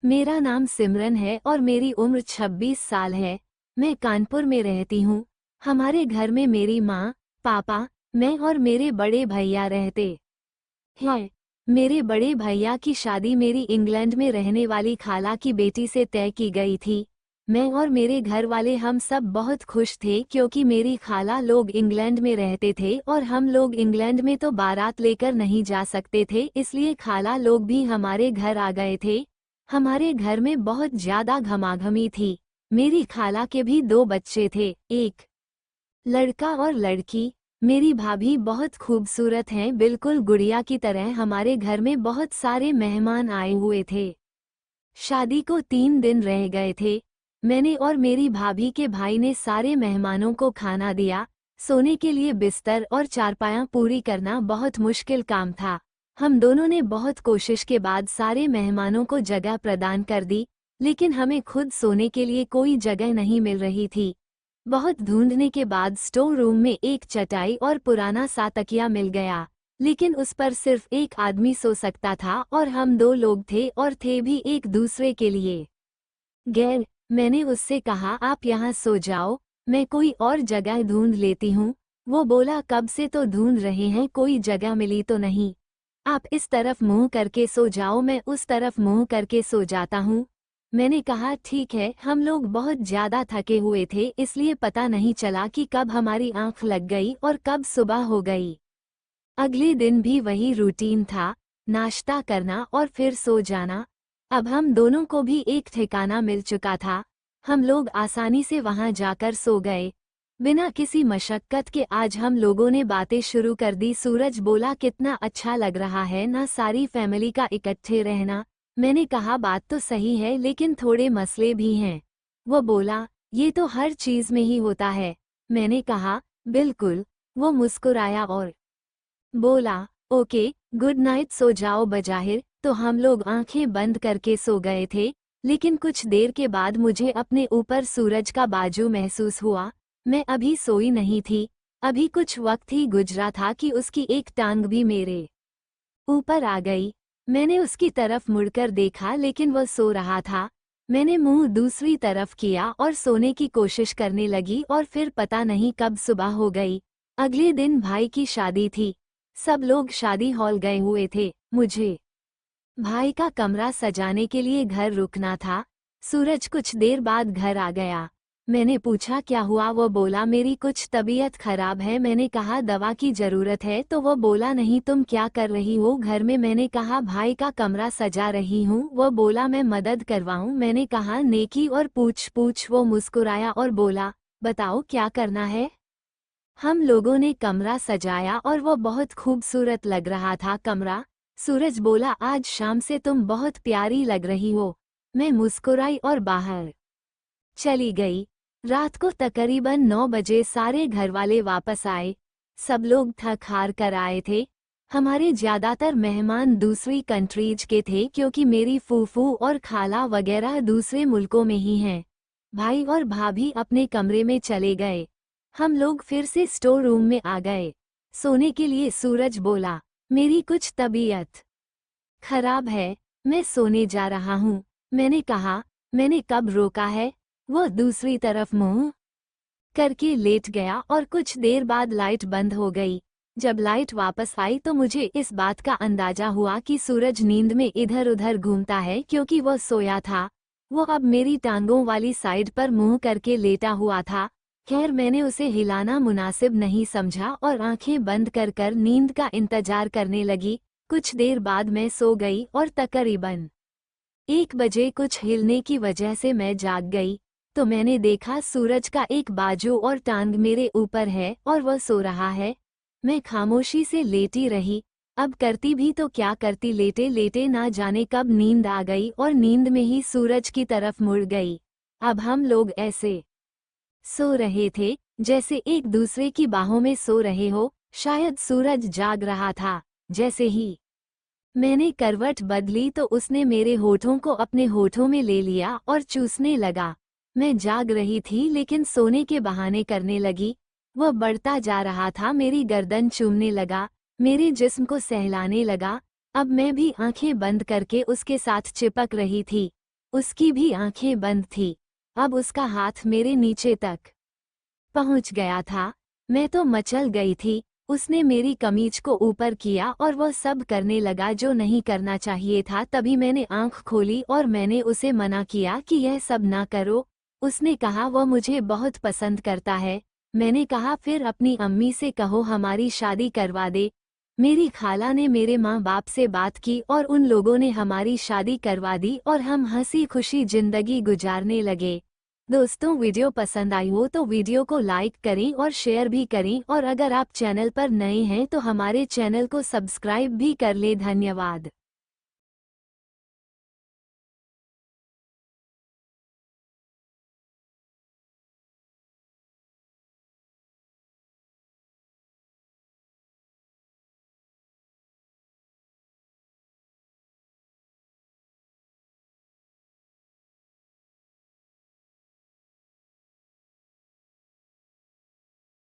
मेरा नाम सिमरन है और मेरी उम्र 26 साल है। मैं कानपुर में रहती हूँ। हमारे घर में मेरी माँ, पापा, मैं और मेरे बड़े भैया रहते हैं। मेरे बड़े भैया की शादी मेरी इंग्लैंड में रहने वाली खाला की बेटी से तय की गई थी। मैं और मेरे घर वाले हम सब बहुत खुश थे क्योंकि मेरी खाला लोग इंग्लैंड में रहते थे और हम लोग इंग्लैंड में तो बारात लेकर नहीं जा सकते थे, इसलिए खाला लोग भी हमारे घर आ गए थे। हमारे घर में बहुत ज्यादा घमाघमी थी। मेरी खाला के भी 2 बच्चे थे, एक लड़का और लड़की। मेरी भाभी बहुत खूबसूरत हैं, बिल्कुल गुड़िया की तरह। हमारे घर में बहुत सारे मेहमान आए हुए थे। शादी को 3 दिन रह गए थे। मैंने और मेरी भाभी के भाई ने सारे मेहमानों को खाना दिया। सोने के लिए बिस्तर और चारपायां पूरी करना बहुत मुश्किल काम था। हम दोनों ने बहुत कोशिश के बाद सारे मेहमानों को जगह प्रदान कर दी, लेकिन हमें खुद सोने के लिए कोई जगह नहीं मिल रही थी। बहुत ढूंढने के बाद स्टोर रूम में एक चटाई और पुराना सा तकिया मिल गया, लेकिन उस पर सिर्फ एक आदमी सो सकता था और हम 2 लोग थे और थे भी एक दूसरे के लिए गैर। मैंने उससे कहा, आप यहाँ सो जाओ, मैं कोई और जगह ढूंढ लेती हूँ। वो बोला, कब से तो ढूंढ रहे हैं, कोई जगह मिली तो नहीं। आप इस तरफ मुंह करके सो जाओ, मैं उस तरफ मुंह करके सो जाता हूँ। मैंने कहा ठीक है। हम लोग बहुत ज्यादा थके हुए थे, इसलिए पता नहीं चला कि कब हमारी आंख लग गई और कब सुबह हो गई। अगले दिन भी वही रूटीन था, नाश्ता करना और फिर सो जाना। अब हम दोनों को भी एक ठिकाना मिल चुका था। हम लोग आसानी से वहां जाकर सो गए। बिना किसी मशक्कत के आज हम लोगों ने बातें शुरू कर दी। सूरज बोला, कितना अच्छा लग रहा है ना सारी फैमिली का इकट्ठे रहना। मैंने कहा, बात तो सही है लेकिन थोड़े मसले भी हैं। वो बोला, ये तो हर चीज में ही होता है। मैंने कहा, बिल्कुल। वो मुस्कुराया और बोला, ओके, गुड नाइट, सो जाओ। बजाहिर तो हम लोग आंखें बंद करके सो गए थे, लेकिन कुछ देर के बाद मुझे अपने ऊपर सूरज का बाजू महसूस हुआ। मैं अभी सोई नहीं थी, अभी कुछ वक्त ही गुजरा था कि उसकी एक टांग भी मेरे ऊपर आ गई। मैंने उसकी तरफ मुड़कर देखा, लेकिन वह सो रहा था। मैंने मुंह दूसरी तरफ किया और सोने की कोशिश करने लगी और फिर पता नहीं कब सुबह हो गई। अगले दिन भाई की शादी थी। सब लोग शादी हॉल गए हुए थे। मुझे भाई का कमरा सजाने के लिए घर रुकना था। सूरज कुछ देर बाद घर आ गया। मैंने पूछा, क्या हुआ? वो बोला, मेरी कुछ तबीयत खराब है। मैंने कहा, दवा की जरूरत है? तो वो बोला, नहीं, तुम क्या कर रही हो घर में? मैंने कहा, भाई का कमरा सजा रही हूँ। वो बोला, मैं मदद करवाऊँ? मैंने कहा, नेकी और पूछ पूछ। वो मुस्कुराया और बोला, बताओ क्या करना है। हम लोगों ने कमरा सजाया और वो बहुत खूबसूरत लग रहा था कमरा। सूरज बोला, आज शाम से तुम बहुत प्यारी लग रही हो। मैं मुस्कुराई और बाहर चली गई। रात को तकरीबन 9 बजे सारे घरवाले वापस आए। सब लोग थक हार कर आए थे। हमारे ज्यादातर मेहमान दूसरी कंट्रीज के थे क्योंकि मेरी फूफू और खाला वगैरह दूसरे मुल्कों में ही हैं। भाई और भाभी अपने कमरे में चले गए। हम लोग फिर से स्टोर रूम में आ गए सोने के लिए। सूरज बोला, मेरी कुछ तबीयत खराब है, मैं सोने जा रहा हूँ। मैंने कहा, मैंने कब रोका है? वो दूसरी तरफ मुंह करके लेट गया और कुछ देर बाद लाइट बंद हो गई। जब लाइट वापस आई तो मुझे इस बात का अंदाजा हुआ कि सूरज नींद में इधर उधर घूमता है क्योंकि वह सोया था। वो अब मेरी टांगों वाली साइड पर मुंह करके लेटा हुआ था। खैर, मैंने उसे हिलाना मुनासिब नहीं समझा और आंखें बंद कर नींद का इंतजार करने लगी। कुछ देर बाद मैं सो गई और तकरीबन 1 बजे कुछ हिलने की वजह से मैं जाग गई तो मैंने देखा सूरज का एक बाजू और टांग मेरे ऊपर है और वह सो रहा है। मैं खामोशी से लेटी रही। अब करती भी तो क्या करती, लेटे लेटे ना जाने कब नींद आ गई और नींद में ही सूरज की तरफ मुड़ गई। अब हम लोग ऐसे सो रहे थे जैसे एक दूसरे की बाहों में सो रहे हो। शायद सूरज जाग रहा था। जैसे ही मैंने करवट बदली तो उसने मेरे होठों को अपने होठों में ले लिया और चूसने लगा। मैं जाग रही थी लेकिन सोने के बहाने करने लगी। वह बढ़ता जा रहा था, मेरी गर्दन चूमने लगा, मेरे जिस्म को सहलाने लगा। अब मैं भी आंखें बंद करके उसके साथ चिपक रही थी। उसकी भी आंखें बंद थी। अब उसका हाथ मेरे नीचे तक पहुंच गया था। मैं तो मचल गई थी। उसने मेरी कमीज को ऊपर किया और वह सब करने लगा जो नहीं करना चाहिए था। तभी मैंने आंख खोली और मैंने उसे मना किया कि यह सब ना करो। उसने कहा वह मुझे बहुत पसंद करता है। मैंने कहा फिर अपनी अम्मी से कहो हमारी शादी करवा दे। मेरी खाला ने मेरे माँ बाप से बात की और उन लोगों ने हमारी शादी करवा दी और हम हंसी खुशी जिंदगी गुजारने लगे। दोस्तों, वीडियो पसंद आई हो तो वीडियो को लाइक करें और शेयर भी करें, और अगर आप चैनल पर नए हैं तो हमारे चैनल को सब्सक्राइब भी कर लें। धन्यवाद।